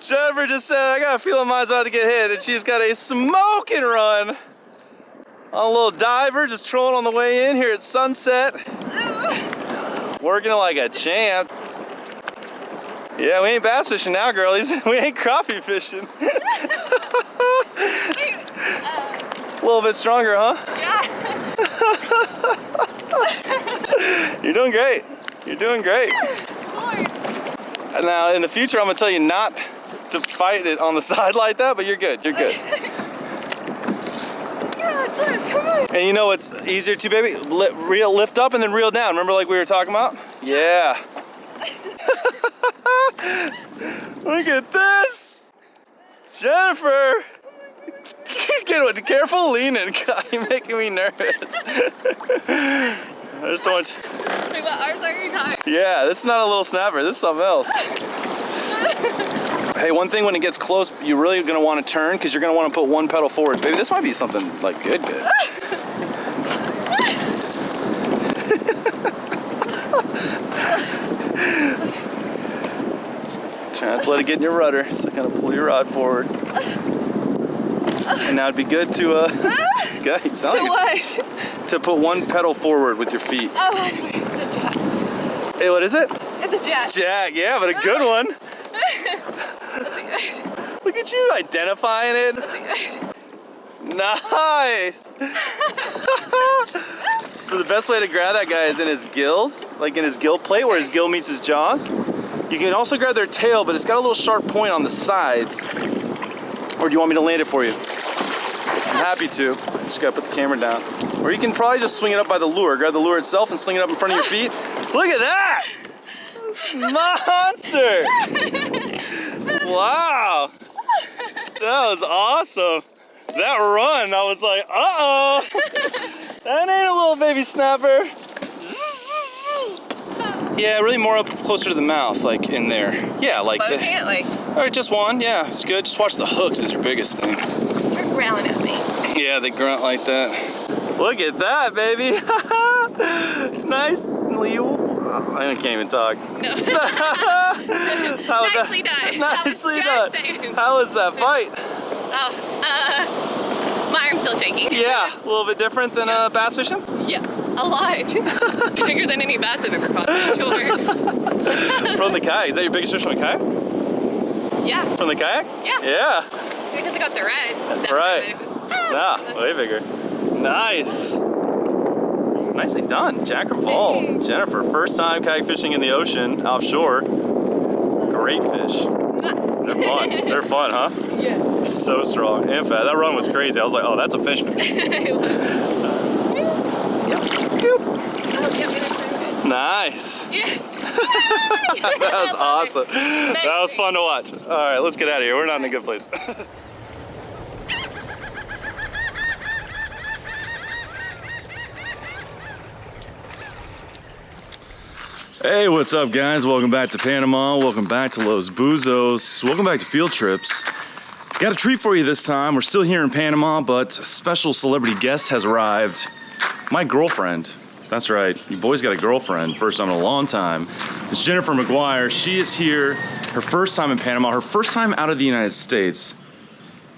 Jennifer just said, I got a feeling mine's about to get hit, and she's got a smoking run on a little diver, just trolling on the way in here at sunset. Working like a champ. Yeah, we ain't bass fishing now, girlies. We ain't crappie fishing. A little bit stronger, huh? Yeah. You're doing great. You're doing great. Now, in the future, I'm gonna tell you not to fight it on the side like that, but you're good. You're good. Yeah, come on. And you know what's easier to, baby? Lift up and then reel down. Remember, like we were talking about? Yeah. Look at this, Jennifer. Get careful leaning. God, you're making me nervous. I just don't want you. Wait, what ours are you talking? Yeah, this is not a little snapper. This is something else. Hey, one thing when it gets close, you're really gonna want to turn because you're gonna want to put one pedal forward. Baby, this might be something like good. Try not to let it get in your rudder, so kind of pull your rod forward. And now it'd be good to to put one pedal forward with your feet. Oh, wait, it's a jack. Hey, what is it? It's a jack. Jack, yeah, but a good one. Look at you identifying it. Nice. So the best way to grab that guy is in his gills, like in his gill plate where his gill meets his jaws. You can also grab their tail, but it's got a little sharp point on the sides. Or do you want me to land it for you? I'm happy to. Just gotta put the camera down. Or you can probably just swing it up by the lure. Grab the lure itself and sling it up in front of your feet. Look at that! Monster! Wow! That was awesome. That run, I was like, uh-oh! That ain't a little baby snapper. Yeah, really more up closer to the mouth, like in there. Yeah, like. Both can't, like. All right, just one. Yeah, it's good. Just watch the hooks is your biggest thing. You're growling at me. Yeah, they grunt like that. Look at that, baby. Nice. I can't even talk. No. Nicely done. Nicely done. How was that fight? Oh, my arm's still shaking. Yeah, a little bit different than bass fishing? Yeah, a lot. Bigger than any bass I've ever caught, for sure. From the kayak. Is that your biggest fish from the kayak? Yeah. From the kayak? Yeah. Yeah. Because I got the red. That's right. Nah, way bigger. Nice. Nicely done, Jack or Paul. Jennifer, first time kayak fishing in the ocean, offshore. Great fish. They're fun. They're fun, huh? Yes. So strong and fat. That run was crazy. I was like, oh, that's a fish. It was. Nice. Yes. That was awesome. That was fun to watch. All right, let's get out of here. We're not in a good place. Hey, what's up, guys? Welcome back to Panama. Welcome back to Los Buzos. Welcome back to Field Trips. Got a treat for you this time. We're still here in Panama, but a special celebrity guest has arrived. My girlfriend. That's right. You boys got a girlfriend. First time in a long time. It's Jennifer McGuire. She is here. Her first time in Panama. Her first time out of the United States.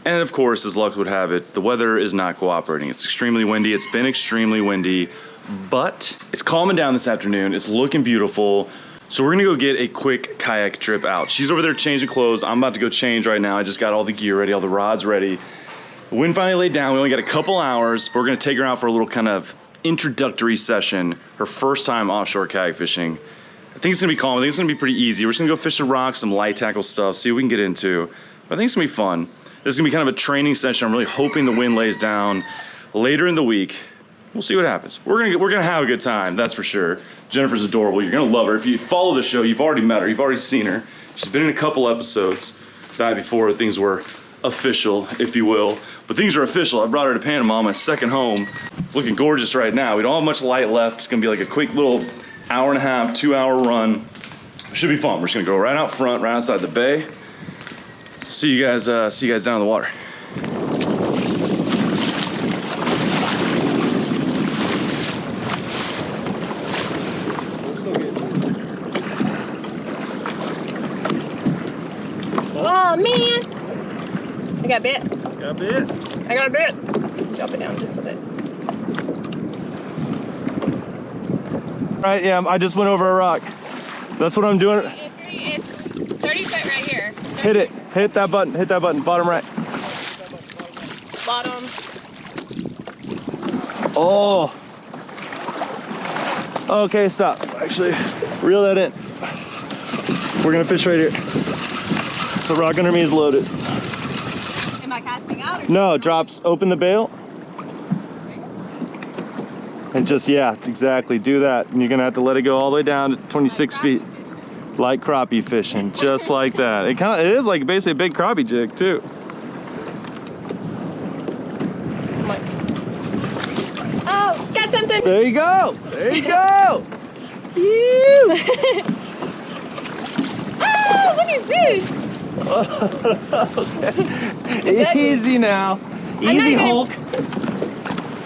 And of course, as luck would have it, the weather is not cooperating. It's extremely windy. It's been extremely windy. But it's calming down this afternoon. It's looking beautiful. So we're gonna go get a quick kayak trip out. She's over there changing clothes. I'm about to go change right now. I just got all the gear ready, all the rods ready. The wind finally laid down. We only got a couple hours, but we're gonna take her out for a little kind of introductory session. Her first time offshore kayak fishing. I think it's gonna be calm. I think it's gonna be pretty easy. We're just gonna go fish the rocks, some light tackle stuff, see what we can get into. But I think it's gonna be fun. This is gonna be kind of a training session. I'm really hoping the wind lays down later in the week. We'll see what happens. We're gonna have a good time, that's for sure. Jennifer's adorable. You're gonna love her. If you follow the show, you've already met her. You've already seen her. She's been in a couple episodes back before things were official, if you will. But things are official. I brought her to Panama, my second home. It's looking gorgeous right now. We don't have much light left. It's gonna be like a quick little hour and a half, 2 hour run. Should be fun. We're just gonna go right out front, right outside the bay. See you guys down in the water. Oh man! I got bit. Got bit? I got a bit. Drop it down just a bit. Right, yeah, I just went over a rock. That's what I'm doing. It's 30 foot right here. Hit it. Hit that button. Hit that button. Bottom right. Bottom. Oh. Okay, stop. Actually, reel that in. We're gonna fish right here. The rock under me is loaded. Am I casting out? Or No, drops. Open the bail. And just, yeah, exactly. Do that. And you're gonna have to let it go all the way down to 26 feet. Like crappie fishing, just like that. It is like basically a big crappie jig too. Oh, got something. There you go. There you go. Phew. Oh, what is this? Easy now. I'm not Easy, gonna- Hulk.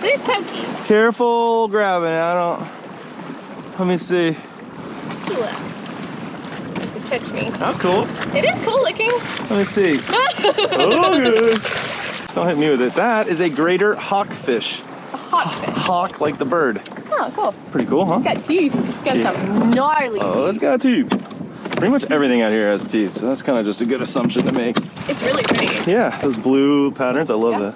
This is pokey. Careful grabbing it. Let me see. Look. It touched me. That's cool. It is cool looking. Let me see. Oh, good. Don't hit me with it. That is a greater hawkfish. A hot fish. Hawk like the bird. Oh, cool. Pretty cool, huh? It's got teeth. It's got Yeah. some gnarly Oh, it's got teeth. Pretty much everything out here has teeth, so that's kind of just a good assumption to make. It's really pretty. Yeah, those blue patterns, I love Yeah. that.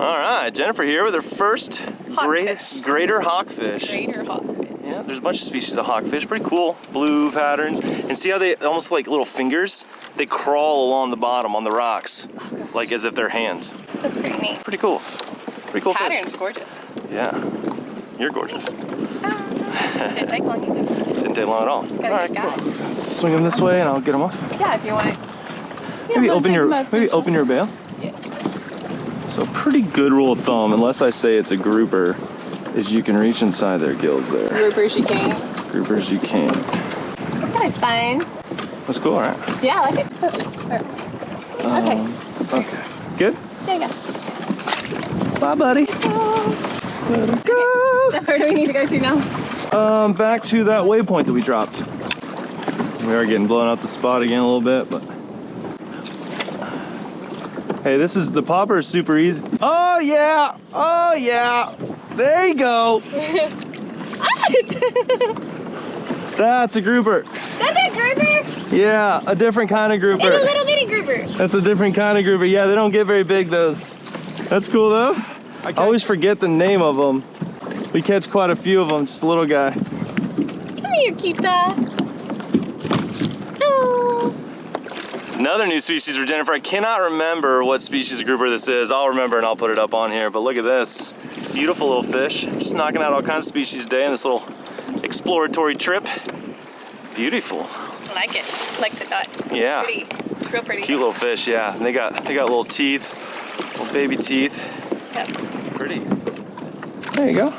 All right, Jennifer here with her first Hawkfish. greater hawkfish. Greater hot fish. Yeah, there's a bunch of species of hawkfish, pretty cool. Blue patterns, and see how they almost like little fingers? They crawl along the bottom on the rocks, like as if they're hands. That's pretty neat. Pretty cool. Pretty cool Pattern's fish. gorgeous. Yeah, you're gorgeous. Didn't take long either. Didn't take long at all. Gotta All right, get cool. guys. Swing them this way, and I'll get them off. Yeah, if you want it. Maybe open your bail. Yes. So pretty good rule of thumb, unless I say it's a grouper, is you can reach inside their gills there. Groupers you can. Groupers you can. That guy's fine. That's cool, right? Yeah, I like it. Okay. Okay. Good? There you go. Bye, buddy. Let him go. Where do we need to go to now? Back to that waypoint that we dropped. We are getting blown out the spot again a little bit, but. Hey, the popper is super easy. Oh yeah! Oh yeah! There you go! That's a grouper. That's a grouper? Yeah, a different kind of grouper. It's a little bitty grouper. That's a different kind of grouper. Yeah, they don't get very big, those. That's cool though. I always forget the name of them. We catch quite a few of them, just a little guy. Come here, Kita. Oh. Another new species for Jennifer. I cannot remember what species of grouper this is. I'll remember and I'll put it up on here. But look at this. Beautiful little fish. Just knocking out all kinds of species today in this little exploratory trip. Beautiful. I like it. I like the dots. Yeah. It's pretty. It's real pretty. Cute little fish, yeah. And they got little teeth, little baby teeth. Yep. Pretty. There you go.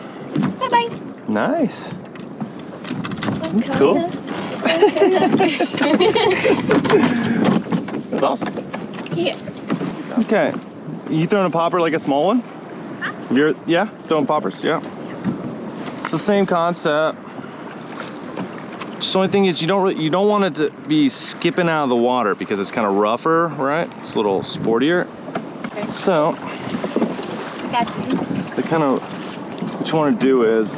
Bye-bye. Nice. That's cool. That's awesome. Yes. Okay. You throwing a popper like a small one? Huh? Yeah, throwing poppers, yeah. So same concept. Just the only thing is you don't want it to be skipping out of the water because it's kind of rougher, right? It's a little sportier. Okay. So Got you. what you want to do is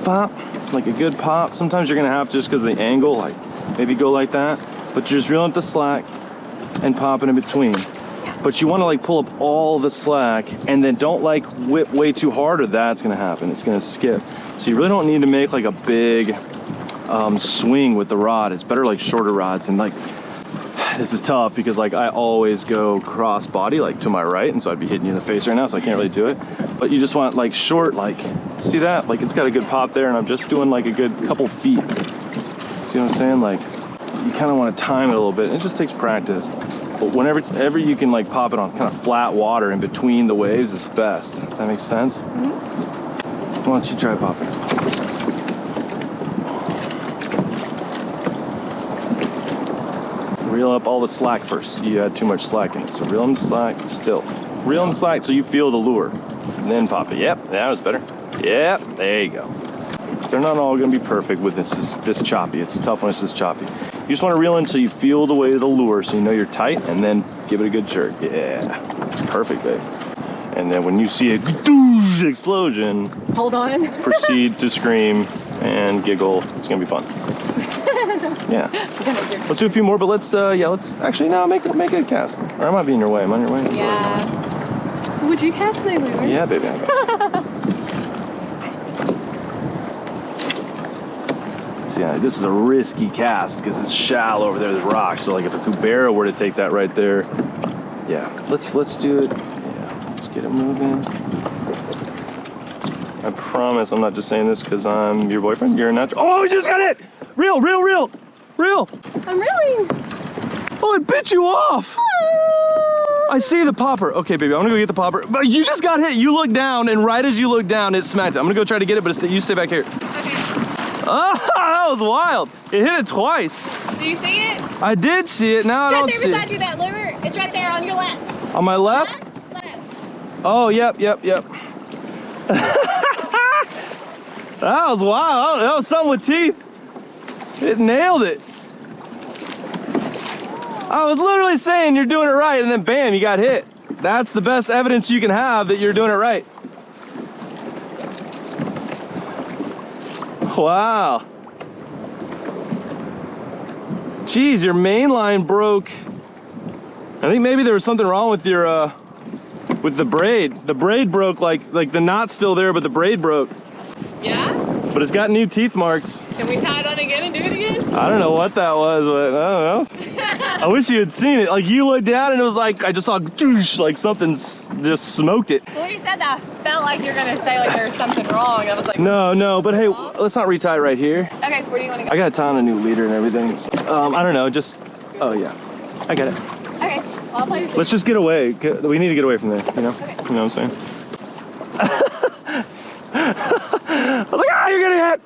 pop, like a good pop. Sometimes you're gonna have to, just because of the angle, like maybe go like that, but you're just reeling up the slack and popping in between. But you want to like pull up all the slack and then don't like whip way too hard, or that's gonna happen. It's gonna skip. So you really don't need to make like a big swing with the rod. It's better like shorter rods. And like this is tough because like I always go cross body, like to my right, and so I'd be hitting you in the face right now, so I can't really do it. But you just want like short, like see that? Like it's got a good pop there, and I'm just doing like a good couple feet. See what I'm saying? Like you kind of want to time it a little bit. It just takes practice. But whenever you can like pop it on kind of flat water in between the waves is best. Does that make sense? Mm-hmm. Why don't you try popping? Reel up all the slack first. You had too much slack in it. So reel in the slack still. Reel in the slack so you feel the lure. And then pop it. Yep, that was better. Yep, there you go. They're not all gonna be perfect with this choppy. It's tough when it's this choppy. You just wanna reel in so you feel the weight of the lure so you know you're tight, and then give it a good jerk. Yeah, perfect, babe. And then when you see a explosion, hold on. proceed to scream and giggle. It's gonna be fun. Yeah. Let's do a few more, but let's actually, no, make it a cast. Or I might be in your way. Am I in your way? Yeah. Would you cast my lure? Yeah, baby. I got it. So yeah, this is a risky cast because it's shallow over there. There's rocks. So like if a cubera were to take that right there, yeah. Let's do it. Yeah. Let's get it moving. I promise I'm not just saying this because I'm your boyfriend. You're a natural. Oh, you just got it! Reel. I'm reeling. Oh, it bit you off. I see the popper. Okay, baby, I'm gonna go get the popper. But you just got hit. You look down, and right as you look down, it smacked it. I'm gonna go try to get it, but you stay back here. Okay. Ah, that was wild. It hit it twice. Do you see it? I did see it. Now I don't see It's right there beside you, that lure. It's right there on your left. On my left? Left. Oh, yep. That was wild. That was something with teeth. It nailed it. I was literally saying you're doing it right, and then bam, you got hit. That's the best evidence you can have that you're doing it right. Wow. Geez, your main line broke. I think maybe there was something wrong with your with the braid. The braid broke, like the knot's still there, but the braid broke. Yeah? But it's got new teeth marks. Can we tie it on again and do it again? I don't know what that was, but I don't know. I wish you had seen it. Like you looked down and it was like, I just saw like something just smoked it. Well, you said that. I felt like you're going to say like there was something wrong. I was like, No, but hey, let's not retie it right here. okay, where do you want to go? I got to tie on a new leader and everything. I don't know, just, oh yeah, I get it. Okay, well, I'll play with you. Let's just get away. We need to get away from there, you know? Okay. You know what I'm saying? I was like, you're getting hit.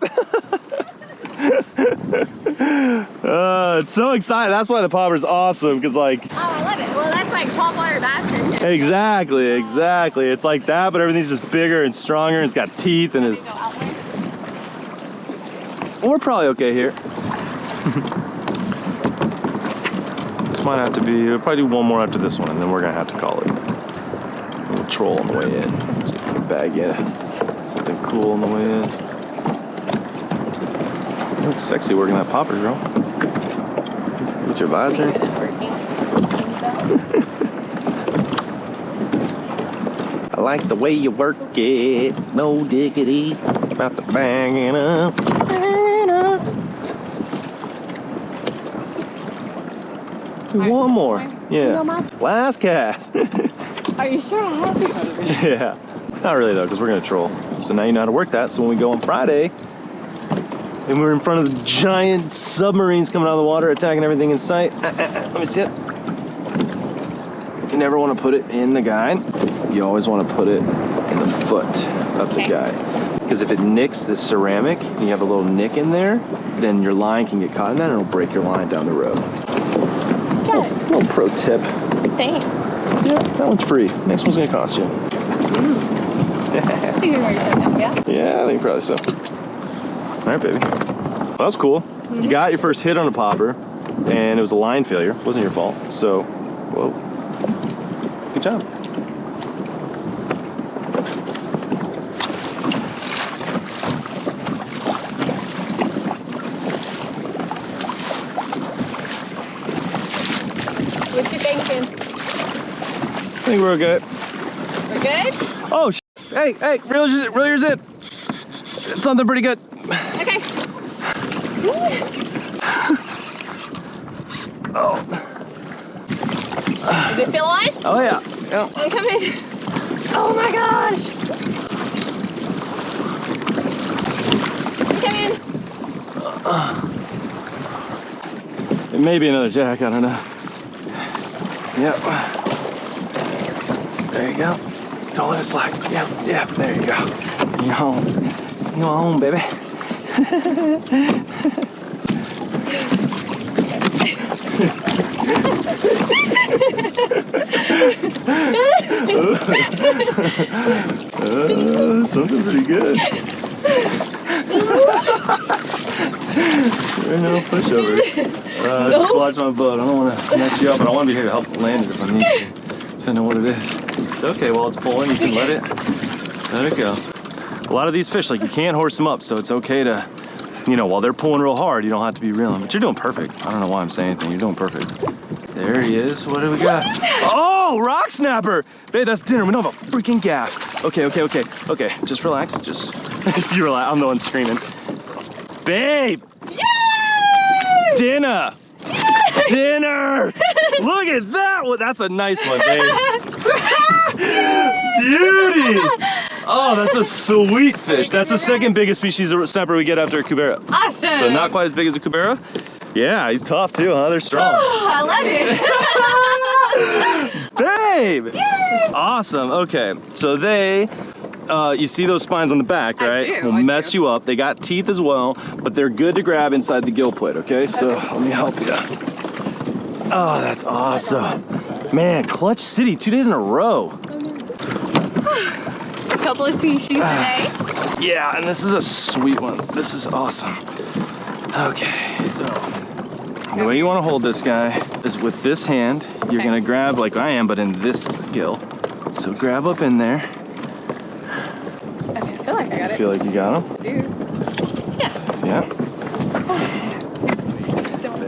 It's so exciting. That's why the popper's awesome, because like... Oh, I love it. Well, that's like saltwater bass fishing. Exactly. It's like that, but everything's just bigger and stronger, and it's got teeth, and it's... We're probably okay here. This might have to be... We'll probably do one more after this one, and then we're going to have to call it. We'll troll on the way in. See if we can bag in something cool on the way in. You look sexy working that popper, girl. Get your visor. I like the way you work it. No diggity. About to bang it up. Do one more. Yeah. Last cast. Are you sure I have to? Yeah. Not really though, because we're gonna troll. So now you know how to work that. So when we go on Friday, and we're in front of the giant submarines coming out of the water, attacking everything in sight. Let me see it. You never want to put it in the guide. You always want to put it in the foot of the guide. Because if it nicks the ceramic, and you have a little nick in there, then your line can get caught in that and it'll break your line down the road. Got it. Little pro tip. Thanks. Yeah, that one's free. Next one's gonna cost you. I think you're right, yeah? Yeah, I think probably so. All right, baby. Well, that was cool. You got your first hit on a popper, and it was a line failure. It wasn't your fault. So, whoa. Good job. What you thinking? I think we're okay. We're good? Oh, hey, reel yours in. It's something pretty good. Okay. Oh. Is it still on? Oh, yeah. I'm coming. Oh my gosh. I'm coming. It may be another jack, I don't know. Yep. There you go. Don't let it slide. Yep, there you go. You're home. You're home, baby. Something pretty good. no pushover. Just watch my boat. I don't want to mess you up, but I want to be here to help land it if I need to, depending on what it is. It's okay, while it's pulling, you can let it go. A lot of these fish, like you can't horse them up, so it's okay to, you know, while they're pulling real hard, you don't have to be reeling. But you're doing perfect. I don't know why I'm saying anything. You're doing perfect. There he is. What do we got? Oh, rock snapper. Babe, that's dinner. We don't have a freaking gaff. Okay. Just relax. Just you relax. I'm the one screaming. Babe. Yay! Dinner. Yay! Dinner. Look at that one. That's a nice one, babe. Beauty. Oh, that's a sweet fish. That's the second biggest species of snapper we get after a cubera. Awesome. So not quite as big as a cubera. Yeah, he's tough too, huh? They're strong. Oh, I love it. Babe! That's awesome. Okay, so they, you see those spines on the back, right? I do, Will mess you up. They got teeth as well, but they're good to grab inside the gill plate, okay? So let me help you. Oh, that's awesome. Man, Clutch City, 2 days in a row. A couple of species today. Yeah, and this is a sweet one. This is awesome. Okay, so the way you want to hold this guy is with this hand. You're gonna grab like I am, but in this gill. So grab up in there. Okay, I feel like I got it. Feel like you got him? Dude. Yeah. Yeah.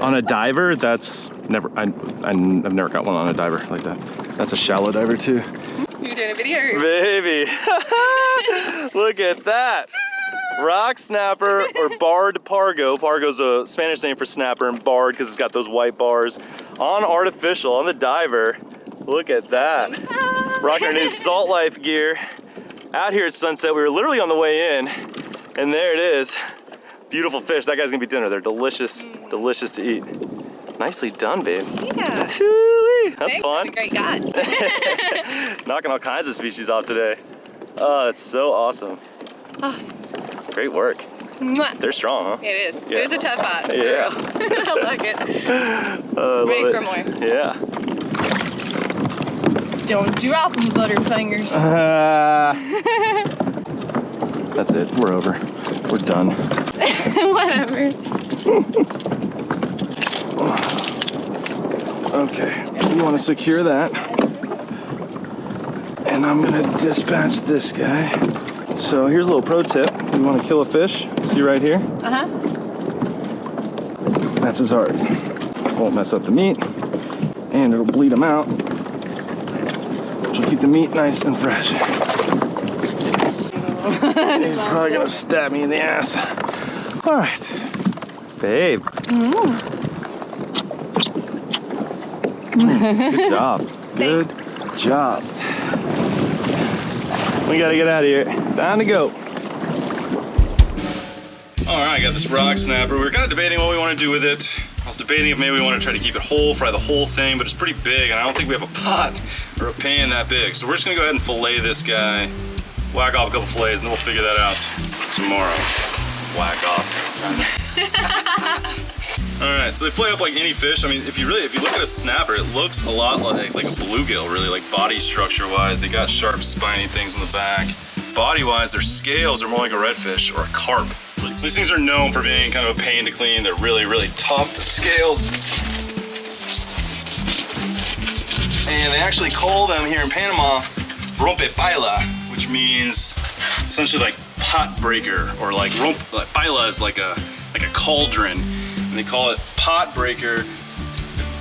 On a diver, that's never. I've never got one on a diver like that. That's a shallow diver too. You doing a video? Baby, look at that. Rock snapper or barred pargo. Pargo's a Spanish name for snapper, and barred because it's got those white bars. On artificial, on the diver. Look at that. Rocking our new Salt Life gear. Out here at sunset, we were literally on the way in, and there it is. Beautiful fish. That guy's gonna be dinner. They're delicious, delicious to eat. Nicely done, babe. Yeah. That's Thanks, fun. I'm a great guy. Knocking all kinds of species off today. Oh, it's so awesome. Awesome. Great work. Mwah. They're strong, huh? It is. Yeah. It was a tough fight. for Yeah. real. I like it. Ready for more. Yeah. Don't drop them, Butterfingers. That's it. We're over. We're done. Whatever. Okay. You want to secure that. And I'm going to dispatch this guy. So here's a little pro tip. You want to kill a fish, see right here? Uh-huh. That's his heart. Won't mess up the meat, and it'll bleed him out, which will keep the meat nice and fresh. He's probably gonna stab me in the ass. All right, babe. Good job. Good job. We gotta get out of here. Time to go. All right, I got this rock snapper. We were kind of debating what we want to do with it. I was debating if maybe we want to try to keep it whole, fry the whole thing, but it's pretty big, and I don't think we have a pot or a pan that big. So we're just gonna go ahead and fillet this guy, whack off a couple fillets, and then we'll figure that out tomorrow. Whack off. All right, so they fillet up like any fish. I mean, if you look at a snapper, it looks a lot like a bluegill, really, like body structure-wise. They got sharp, spiny things on the back. Body-wise, their scales are more like a redfish or a carp. So these things are known for being kind of a pain to clean. They're really, really tough, the scales. And they actually call them here in Panama rompepaila, which means essentially like pot breaker, or like paila is like a cauldron. And they call it pot breaker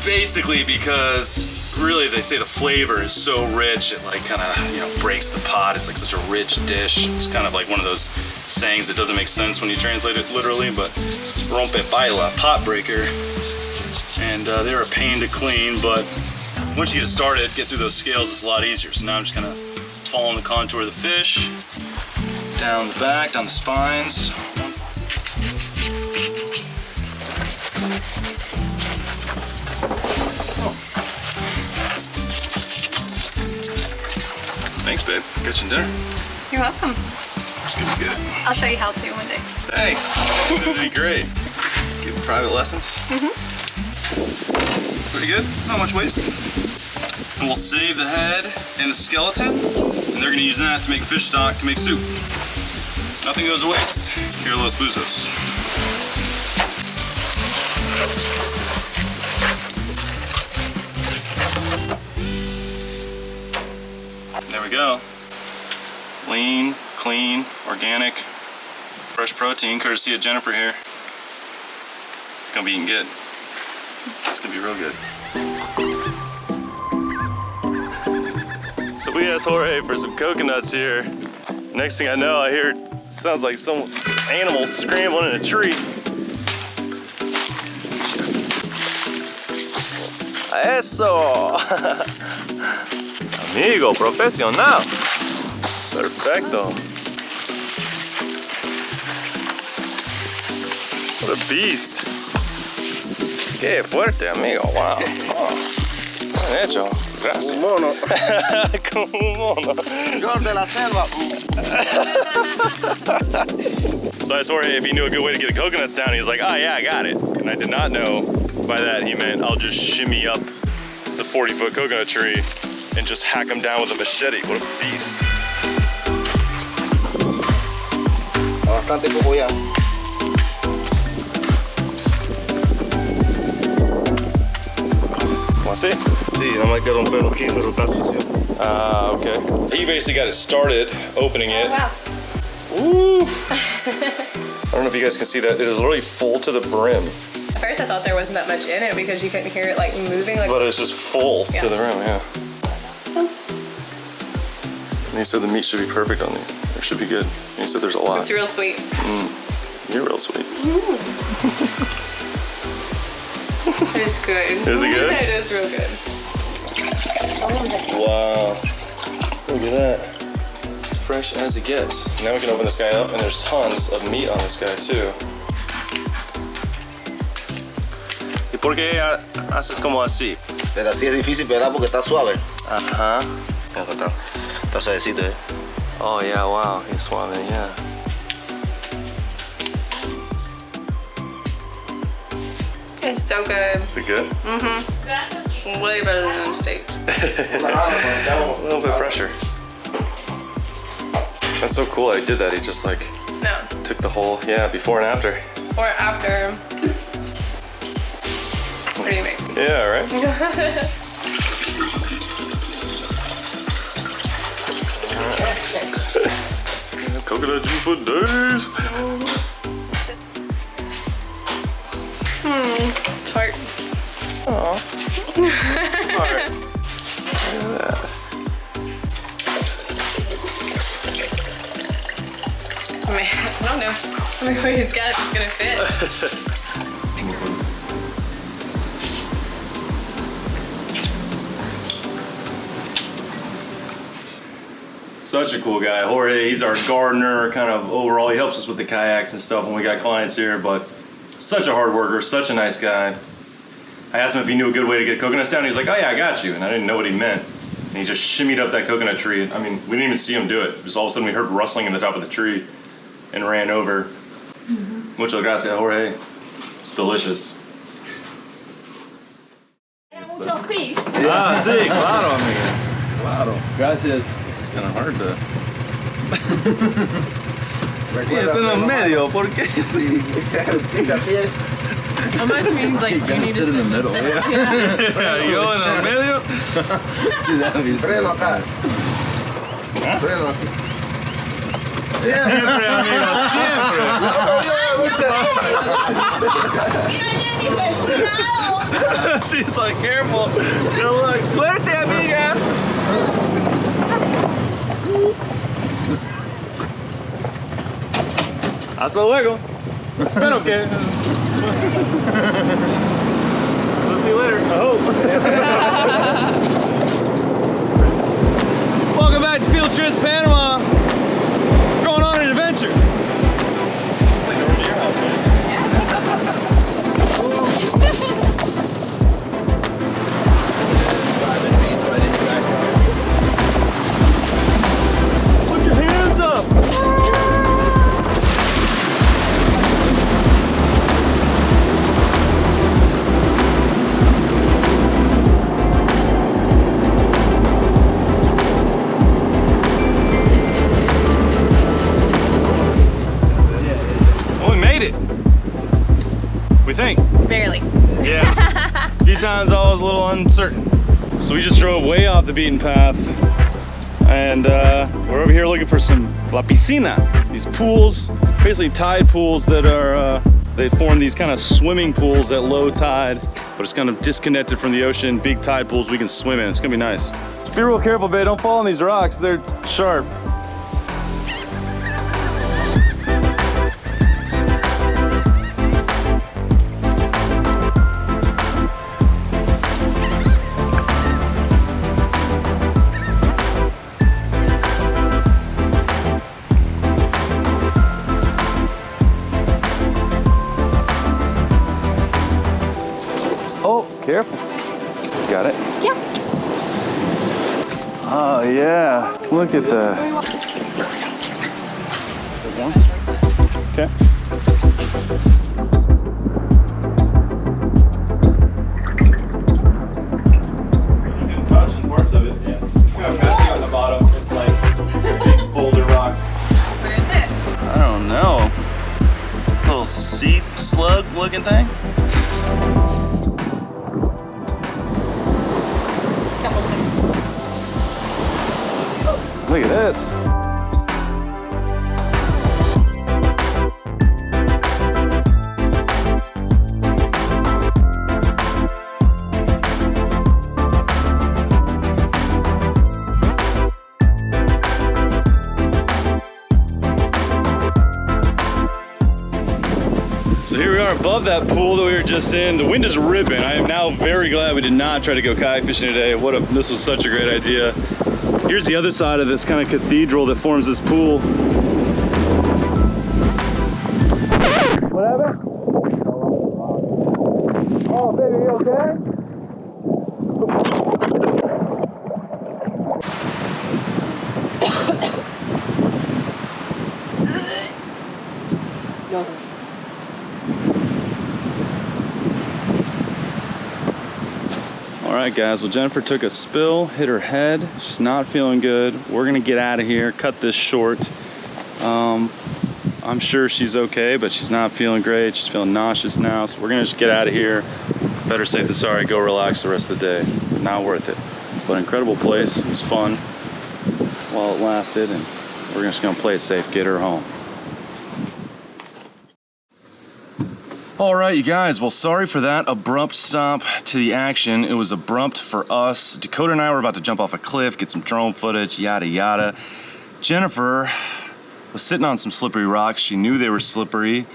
basically because really they say the flavor is so rich it like kind of, you know, breaks the pot. It's like such a rich dish. It's kind of like one of those sayings that doesn't make sense when you translate it literally, but rompepaila, pot breaker. And they're a pain to clean, but once you get started, get through those scales, it's a lot easier. So now I'm just kind of following the contour of the fish, down the back, down the spines. Thanks, babe. Got you dinner. You're welcome. It's gonna be good. I'll show you how to one day. Thanks. It'll be great. Give private lessons. Pretty good. Not much waste. And we'll save the head and the skeleton, and they're gonna use that to make fish stock to make soup. Nothing goes to waste. Here are Los Buzos. There we go. Lean, clean, organic, fresh protein, courtesy of Jennifer here. Gonna be eating good. It's gonna be real good. So we asked Jorge for some coconuts here. Next thing I know, I hear it sounds like some animal scrambling in a tree. Eso! Amigo, profesional. Perfecto. What a beast. Qué fuerte, amigo. Wow. Oh. Bien hecho. Gracias. Un mono. Como un mono. Yo de la selva. So I asked Jorge if he knew a good way to get the coconuts down. He was like, oh yeah, I got it. And I did not know by that he meant I'll just shimmy up the 40-foot coconut tree and just hack them down with a machete. What a beast. Bastante cojo ya. Want to see? Sí, nada más hay que romperlo aquí, pero está sucio. Okay. He basically got it started, opening it. Wow. Woo! I don't know if you guys can see that. It is literally full to the brim. At first I thought there wasn't that much in it because you couldn't hear it like moving. Like, But it's just full Yeah. to the rim, yeah. And he said the meat should be perfect on it. It should be good. And he said there's a lot. it's real sweet. You're real sweet. It is good. Is it good? It is real good. Wow. Look at that. Fresh as it gets. Now we can open this guy up and there's tons of meat on this guy too. ¿Y por qué haces como así? Pero así es difícil pelar porque está suave. Ajá. Acá está. Está suavecito, eh. Oh yeah, wow. He's suave, yeah. It's so good. Is it good? Way better than them steaks. A little bit fresher. That's so cool. I did that. He just like No. took the whole, yeah, before and after. Or after. It's pretty amazing. Yeah, right? Coconut juice for days. Tart. Alright. Look at that. Man, I don't know. I mean, what he's got, it's gonna fit. Such a cool guy. Jorge, he's our gardener, kind of overall. He helps us with the kayaks and stuff when we got clients here, but such a hard worker, such a nice guy. I asked him if he knew a good way to get coconuts down. He was like, oh yeah, I got you. And I didn't know what he meant. And he just shimmied up that coconut tree. I mean, we didn't even see him do it. Just all of a sudden we heard rustling in the top of the tree and ran over. Muchas gracias, Jorge. It's delicious. Mucho fish. Ah, sí, claro, amigo. Claro. Gracias. It's kind of hard to... Es en el medio, ¿por qué? Sí. Almost means like you need to sit in the middle. Yeah, yo en el medio. That'd be so Freno acá. Freno aquí. Siempre, amigo, Mira, Jennifer, cuidado. siempre. She's like, careful. Good luck. Suerte, amiga. Hasta luego. Espero que. So see you later. I hope. Welcome back to Field Trips Panama. We're going on an adventure. It's like over to your house, man. Put your hands up. Yeah. A few times I was a little uncertain. So we just drove way off the beaten path. And we're over here looking for some La Piscina. These pools, basically tide pools that are, they form these kind of swimming pools at low tide, but it's kind of disconnected from the ocean. Big tide pools we can swim in. It's gonna be nice. Just be real careful, babe. Don't fall on these rocks. They're sharp. Oh, careful. Got it? Yeah. Oh, yeah. Look at that. Okay. You can touch parts of it. Yeah. It's kind of messy on the bottom. It's like big boulder rocks. Where is it? I don't know. Little sea slug looking thing. Look at this. So here we are above that pool that we were just in. The wind is ripping. I am now very glad we did not try to go kayak fishing today. This was such a great idea. Here's the other side of this kind of cathedral that forms this pool. What happened? Oh, baby, you okay? All right, guys, well, Jennifer took a spill, hit her head. She's not feeling good. We're gonna get out of here, cut this short. I'm sure she's okay, but she's not feeling great. She's feeling nauseous now, so we're gonna just get out of here. Better safe than sorry, go relax the rest of the day. Not worth it. But incredible place, it was fun while it lasted, and we're just gonna play it safe, get her home. All right, you guys, well, sorry for that abrupt stop to the action. It was abrupt for us. Dakota and I were about to jump off a cliff, get some drone footage, yada, yada. Jennifer was sitting on some slippery rocks. She knew they were slippery,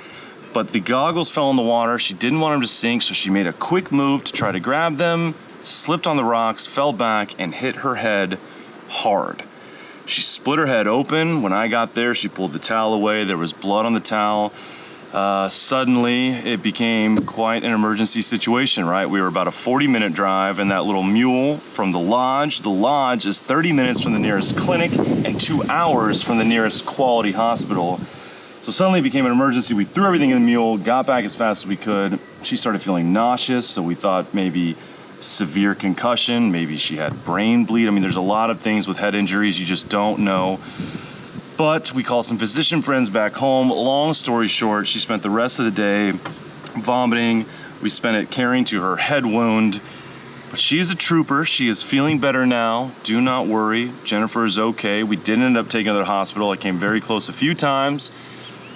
but the goggles fell in the water. She didn't want them to sink, so she made a quick move to try to grab them, slipped on the rocks, fell back, and hit her head hard. She split her head open. When I got there, she pulled the towel away. There was blood on the towel. Suddenly it became quite an emergency situation, right? We were about a 40-minute drive in that little mule from the lodge. The lodge is 30 minutes from the nearest clinic and 2 hours from the nearest quality hospital. So suddenly it became an emergency. We threw everything in the mule, got back as fast as we could. She started feeling nauseous, so we thought maybe severe concussion, maybe she had brain bleed. I mean, there's a lot of things with head injuries you just don't know. But we called some physician friends back home. Long story short, she spent the rest of the day vomiting. We spent it caring to her head wound. But she is a trooper. She is feeling better now. Do not worry. Jennifer is okay. We didn't end up taking her to the hospital. I came very close a few times,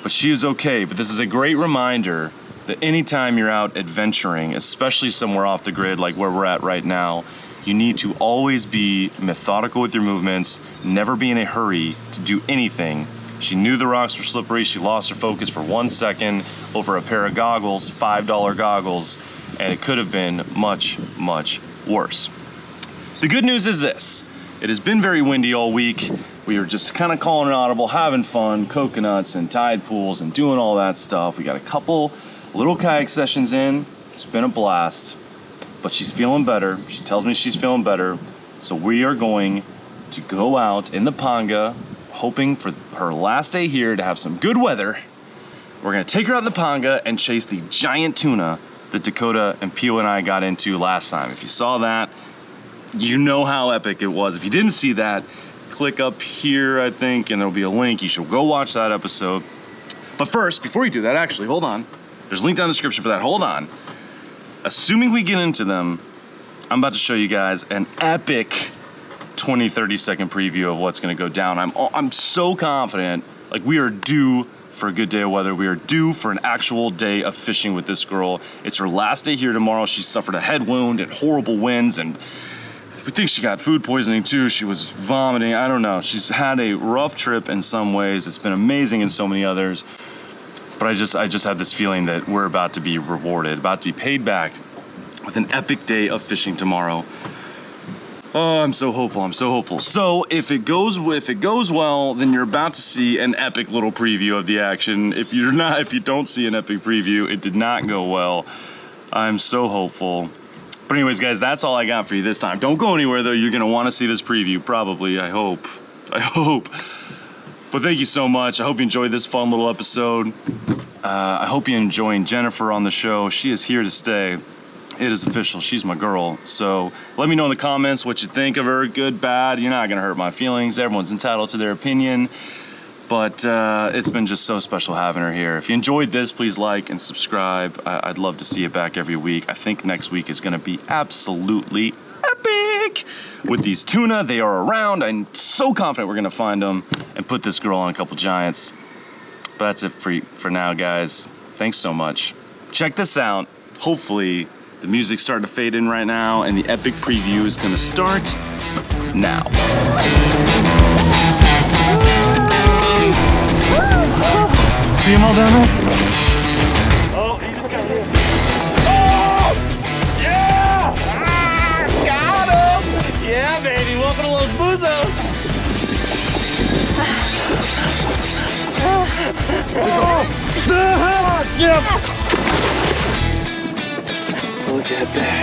but she is okay. But this is a great reminder that anytime you're out adventuring, especially somewhere off the grid like where we're at right now, you need to always be methodical with your movements, never be in a hurry to do anything. She knew the rocks were slippery. She lost her focus for 1 second over a pair of goggles, $5 goggles, and it could have been much, much worse. The good news is this. It has been very windy all week. We are just kind of calling an audible, having fun, coconuts and tide pools and doing all that stuff. We got a couple little kayak sessions in. It's been a blast. But she's feeling better. She tells me she's feeling better. So we are going to go out in the panga, hoping for her last day here to have some good weather. We're gonna take her out in the panga and chase the giant tuna that Dakota and Pio and I got into last time. If you saw that, you know how epic it was. If you didn't see that, click up here, I think, and there'll be a link. You should go watch that episode. But first, before you do that, actually, hold on. There's a link down in the description for that. Hold on. assuming we get into them, I'm about to show you guys an epic 20-30 second preview of what's gonna go down. I'm so confident. Like, we are due for a good day of weather. We are due for an actual day of fishing with this girl. It's her last day here tomorrow. She suffered a head wound and horrible winds, and we think she got food poisoning too. She was vomiting. I don't know. She's had a rough trip in some ways. It's been amazing in so many others. But I just have this feeling that we're about to be rewarded, about to be paid back with an epic day of fishing tomorrow. Oh, I'm so hopeful. I'm so hopeful. So if it goes well, then you're about to see an epic little preview of the action. If you don't see an epic preview, it did not go well. I'm so hopeful. But anyways, guys, that's all I got for you this time. Don't go anywhere though. You're gonna want to see this preview, probably. I hope. But thank you so much. I hope you enjoyed this fun little episode. I hope you're enjoying Jennifer on the show. She is here to stay. It is official. She's my girl. So let me know in the comments what you think of her. Good, bad. You're not gonna hurt my feelings. Everyone's entitled to their opinion. But it's been just so special having her here. If you enjoyed this, please like and subscribe. I'd love to see you back every week. I think next week is gonna be absolutely epic. With these tuna, they are around. I'm so confident we're gonna find them and put this girl on a couple giants. But that's it for now, guys. Thanks so much. Check this out. Hopefully, the music's starting to fade in right now, and the epic preview is gonna start now. See him all down there? Oh, he just got hit. Oh! Yeah! Got him! Yeah, baby. Welcome to Los Buzos. Oh! Yep. Look at that.